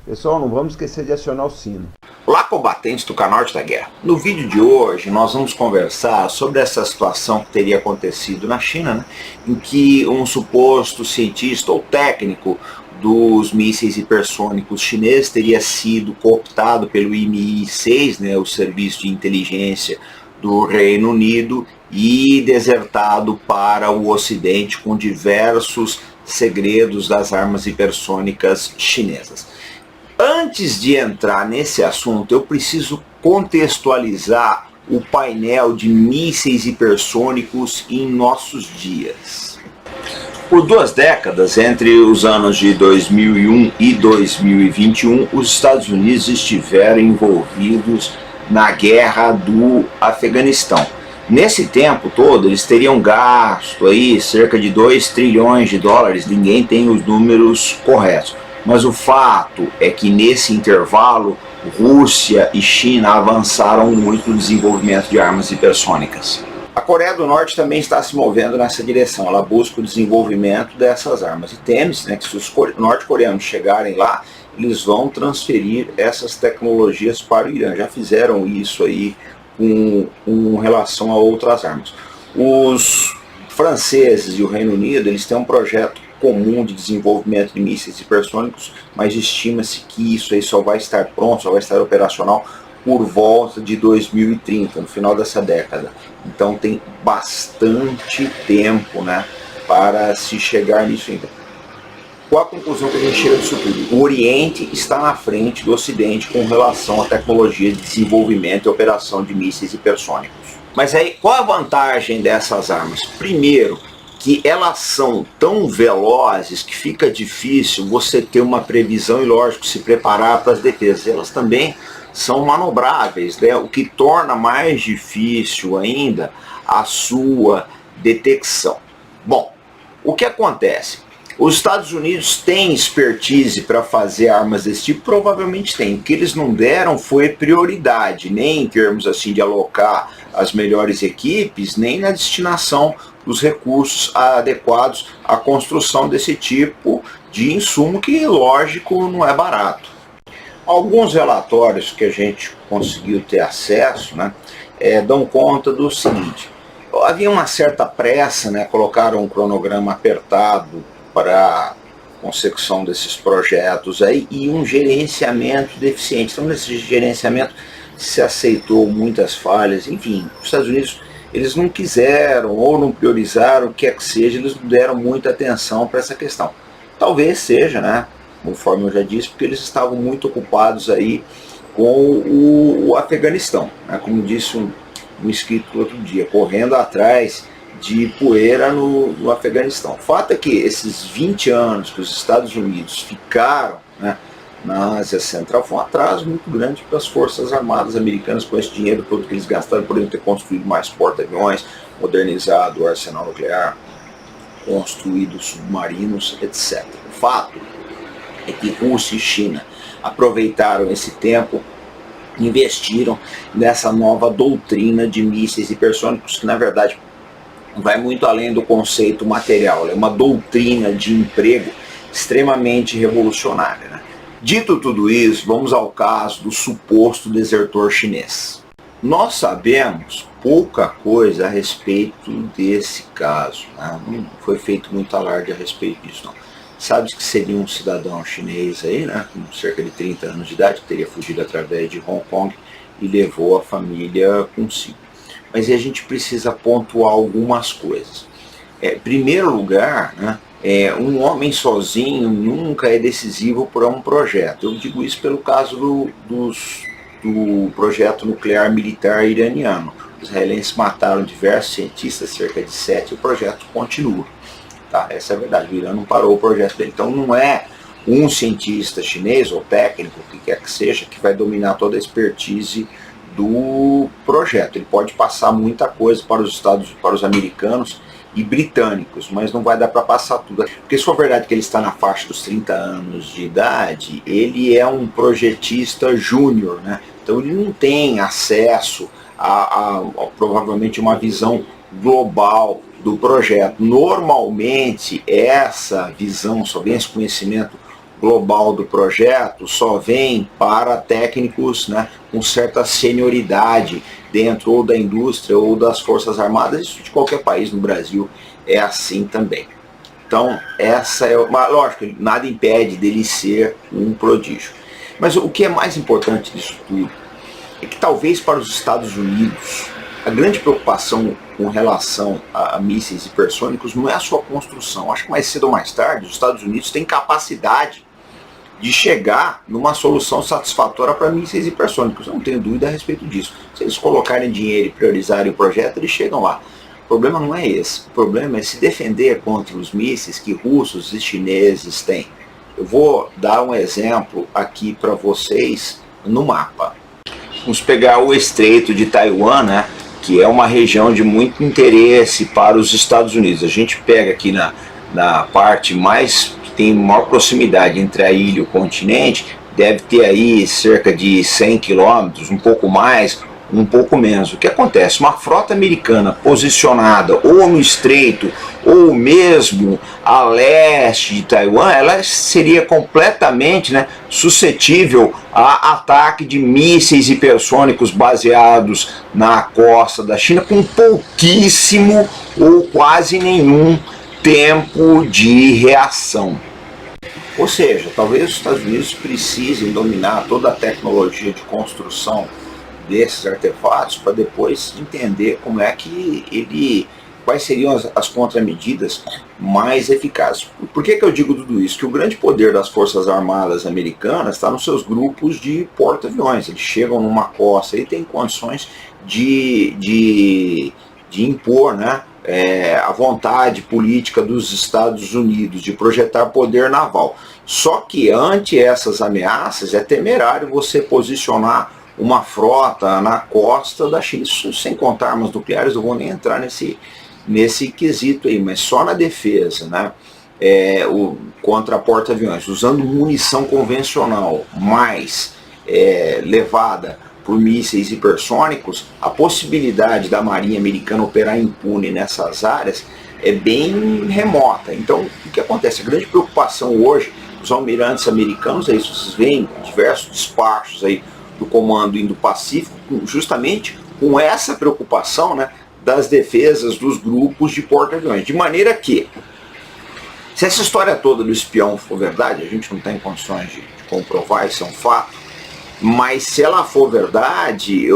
Pessoal, não vamos esquecer de acionar o sino. Olá, combatentes do canal Arte da Guerra. No vídeo de hoje nós vamos conversar sobre essa situação que teria acontecido na China, né, em que um suposto cientista ou técnico dos mísseis hipersônicos chineses teria sido cooptado pelo MI6, né, o Serviço de Inteligência do Reino Unido, e desertado para o Ocidente com diversos segredos das armas hipersônicas chinesas. Antes de entrar nesse assunto, eu preciso contextualizar o painel de mísseis hipersônicos em nossos dias. Por 2 décadas, entre os anos de 2001 e 2021, os Estados Unidos estiveram envolvidos na guerra do Afeganistão. Nesse tempo todo, eles teriam gasto aí cerca de 2 trilhões de dólares, ninguém tem os números corretos. Mas o fato é que nesse intervalo, Rússia e China avançaram muito no desenvolvimento de armas hipersônicas. A Coreia do Norte também está se movendo nessa direção, ela busca o desenvolvimento dessas armas. E teme-se, né, que se os norte-coreanos chegarem lá, eles vão transferir essas tecnologias para o Irã. Já fizeram isso aí com relação a outras armas. Os franceses e o Reino Unido, eles têm um projeto comum de desenvolvimento de mísseis hipersônicos, mas estima-se que isso aí só vai estar pronto, só vai estar operacional por volta de 2030, no final dessa década. Então tem bastante tempo, né, para se chegar nisso ainda. Qual a conclusão que a gente chega disso tudo? O Oriente está na frente do Ocidente com relação à tecnologia de desenvolvimento e operação de mísseis hipersônicos. Mas aí, qual a vantagem dessas armas? Primeiro, que elas são tão velozes que fica difícil você ter uma previsão e, lógico, se preparar para as defesas. Elas também são manobráveis, né? O que torna mais difícil ainda a sua detecção. Bom, o que acontece? Os Estados Unidos têm expertise para fazer armas desse tipo? Provavelmente tem. O que eles não deram foi prioridade, nem em termos assim de alocar as melhores equipes, nem na destinação dos recursos adequados à construção desse tipo de insumo que, lógico, não é barato. Alguns relatórios que a gente conseguiu ter acesso, né, dão conta do seguinte: havia uma certa pressa, né, colocaram um cronograma apertado para a consecução desses projetos aí, e um gerenciamento deficiente. Então, nesse gerenciamento se aceitou muitas falhas, enfim, os Estados Unidos, eles não quiseram ou não priorizaram, o que é que seja, eles não deram muita atenção para essa questão. Talvez seja, né, conforme eu já disse, porque eles estavam muito ocupados aí com o Afeganistão, né, como disse um inscrito outro dia, correndo atrás de poeira no Afeganistão. O fato é que esses 20 anos que os Estados Unidos ficaram, né, na Ásia Central foi um atraso muito grande para as Forças Armadas Americanas. Com esse dinheiro todo que eles gastaram, poderiam ter construído mais porta-aviões, modernizado o arsenal nuclear, construído submarinos, etc. O fato é que Rússia e China aproveitaram esse tempo, investiram nessa nova doutrina de mísseis hipersônicos, que na verdade vai muito além do conceito material, é uma doutrina de emprego extremamente revolucionária, né? Dito tudo isso, vamos ao caso do suposto desertor chinês. Nós sabemos pouca coisa a respeito desse caso, né? Não foi feito muito alarde a respeito disso, não. Sabe que seria um cidadão chinês aí, né, com cerca de 30 anos de idade, que teria fugido através de Hong Kong e levou a família consigo. Mas a gente precisa pontuar algumas coisas. Em primeiro lugar, né, um homem sozinho nunca é decisivo para um projeto. Eu digo isso pelo caso do projeto nuclear militar iraniano. Os israelenses mataram diversos cientistas, cerca de 7, e o projeto continua. Tá? Essa é a verdade, o Irã não parou o projeto dele. Então não é um cientista chinês ou técnico, o que quer que seja, que vai dominar toda a expertise do projeto. Ele pode passar muita coisa para os americanos e britânicos, mas não vai dar para passar tudo. Porque se for verdade que ele está na faixa dos 30 anos de idade, ele é um projetista júnior, né? Então ele não tem acesso a provavelmente uma visão global do projeto. Normalmente essa visão, só vem esse conhecimento global do projeto só vem para técnicos, né, com certa senioridade dentro ou da indústria ou das Forças Armadas. Isso de qualquer país no Brasil é assim também. Então, essa é uma, lógico, nada impede dele ser um prodígio. Mas o que é mais importante disso tudo é que talvez para os Estados Unidos a grande preocupação com relação a mísseis hipersônicos não é a sua construção. Acho que mais cedo ou mais tarde os Estados Unidos têm capacidade de chegar numa solução satisfatória para mísseis hipersônicos. Eu não tenho dúvida a respeito disso. Se eles colocarem dinheiro e priorizarem o projeto, eles chegam lá. O problema não é esse. O problema é se defender contra os mísseis que russos e chineses têm. Eu vou dar um exemplo aqui para vocês no mapa. Vamos pegar o Estreito de Taiwan, né, que é uma região de muito interesse para os Estados Unidos. A gente pega aqui na parte mais que tem maior proximidade entre a ilha e o continente, deve ter aí cerca de 100 quilômetros, um pouco mais, um pouco menos. O que acontece? Uma frota americana posicionada ou no Estreito ou mesmo a leste de Taiwan, ela seria completamente, né, suscetível a ataque de mísseis hipersônicos baseados na costa da China com pouquíssimo ou quase nenhum tempo de reação. Ou seja, talvez os Estados Unidos precisem dominar toda a tecnologia de construção desses artefatos para depois entender como é que quais seriam as contramedidas mais eficazes. Por que eu digo tudo isso? Que o grande poder das Forças Armadas americanas está nos seus grupos de porta-aviões. Eles chegam numa costa e têm condições de impor, né, a vontade política dos Estados Unidos de projetar poder naval. Só que ante essas ameaças é temerário você posicionar uma frota na costa da China. Isso sem contar armas nucleares, eu vou nem entrar nesse quesito aí, mas só na defesa, né, contra porta-aviões, usando munição convencional mais levada por mísseis hipersônicos, a possibilidade da Marinha Americana operar impune nessas áreas é bem remota. Então, o que acontece? A grande preocupação hoje dos almirantes americanos é isso. Vocês veem diversos despachos aí do Comando Indo-Pacífico, justamente com essa preocupação, né, das defesas dos grupos de porta-aviões. De maneira que, se essa história toda do espião for verdade, a gente não tem condições de comprovar, isso é um fato, mas se ela for verdade,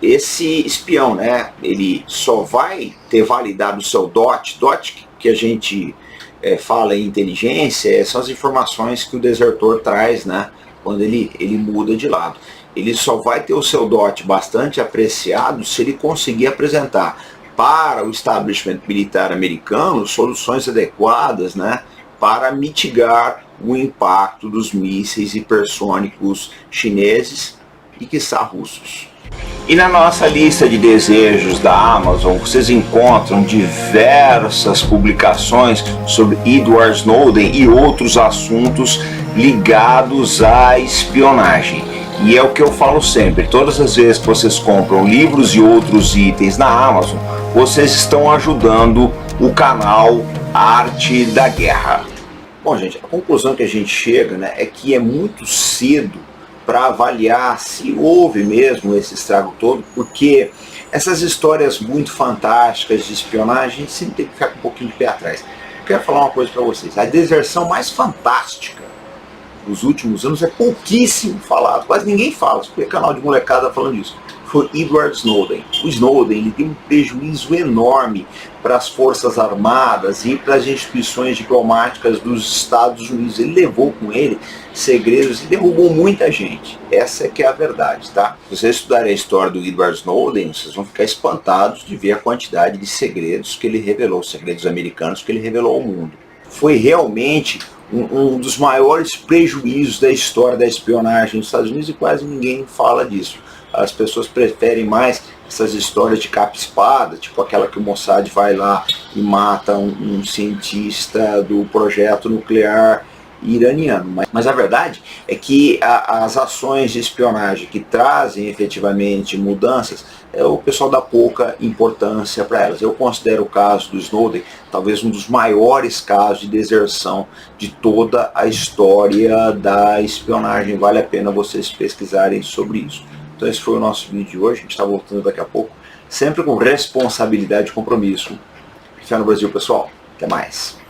esse espião, né, ele só vai ter validado o seu DOT que a gente fala em inteligência, são as informações que o desertor traz, né, quando ele muda de lado. Ele só vai ter o seu DOT bastante apreciado se ele conseguir apresentar para o establishment militar americano soluções adequadas, né, para mitigar o impacto dos mísseis hipersônicos chineses e quiçá russos. E na nossa lista de desejos da Amazon vocês encontram diversas publicações sobre Edward Snowden e outros assuntos ligados à espionagem. E é o que eu falo sempre, todas as vezes que vocês compram livros e outros itens na Amazon, vocês estão ajudando o canal Arte da Guerra. Bom, gente, a conclusão que a gente chega, né, é que é muito cedo para avaliar se houve mesmo esse estrago todo, porque essas histórias muito fantásticas de espionagem, a gente sempre tem que ficar com um pouquinho de pé atrás. Eu quero falar uma coisa para vocês, a deserção mais fantástica dos últimos anos é pouquíssimo falado, quase ninguém fala, porque canal de molecada falando disso, foi Edward Snowden. O Snowden, ele tem um prejuízo enorme para as Forças Armadas e para as instituições diplomáticas dos Estados Unidos. Ele levou com ele segredos e derrubou muita gente. Essa é que é a verdade, tá? Se vocês estudarem a história do Edward Snowden, vocês vão ficar espantados de ver a quantidade de segredos que ele revelou, segredos americanos que ele revelou ao mundo. Foi realmente um dos maiores prejuízos da história da espionagem nos Estados Unidos e quase ninguém fala disso. As pessoas preferem mais essas histórias de capa-espada, tipo aquela que o Mossad vai lá e mata um cientista do projeto nuclear iraniano. Mas a verdade é que as ações de espionagem que trazem efetivamente mudanças, o pessoal dá pouca importância para elas. Eu considero o caso do Snowden talvez um dos maiores casos de deserção de toda a história da espionagem. Vale a pena vocês pesquisarem sobre isso. Então esse foi o nosso vídeo de hoje. A gente está voltando daqui a pouco, sempre com responsabilidade e compromisso. Fé no Brasil, pessoal. Até mais.